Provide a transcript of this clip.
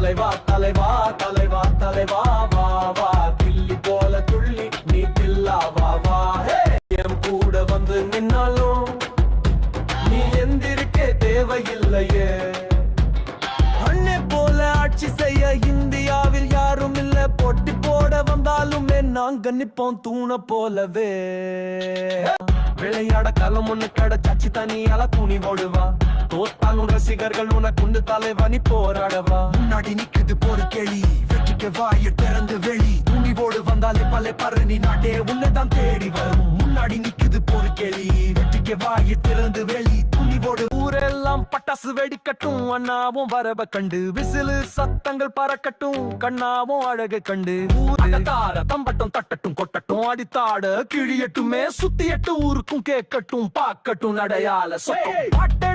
தலைவா தலைவா தலைவா தலைவா வா வா கிள்ளி போல துள்ளி நீ தில்லா வா வா என் கூட வந்து நின்னாலும் நீ எந்திருக்கே தேவையில்லையே அண்ணே போல ஆட்சி செய்ய இந்தியாவில் யாரும் இல்ல போட்டி போட வந்தாலுமே நாங்க நிப்போம் தூண போலவே விளையாட களம் ஒண்ணு கிடைச்சாச்சு தனியால துணி ஓடுவா தோத்தாலும் ரசிகர்கள் உனக்குண்டு தலைவா நீ போராடவா முன்னாடி நிக்குது போரு கேளி வெற்றிக்கு வாய திறந்து வெளி துணிவோடு வந்தாலே பல பரணி நாட்டே உன்னைதான் தேடி வரும் முன்னாடி நிக்குது போரு கேளி வெற்றிக்கு வாய திறந்து வெளி துணிவோடு ஊரெல்லாம் பட்டாசு வெடிக்கட்டும் அண்ணாவும் வரவ கண்டு விசிலு சத்தங்கள் பறக்கட்டும் கண்ணாவும் அழகு கண்டு தார தம்பட்டும் தட்டட்டும் கொட்டட்டும் அடித்தாட கிழியட்டுமே சுத்தியட்டு ஊருக்கும் கேட்கட்டும் பாக்கட்டும் நடையால சொட்டும்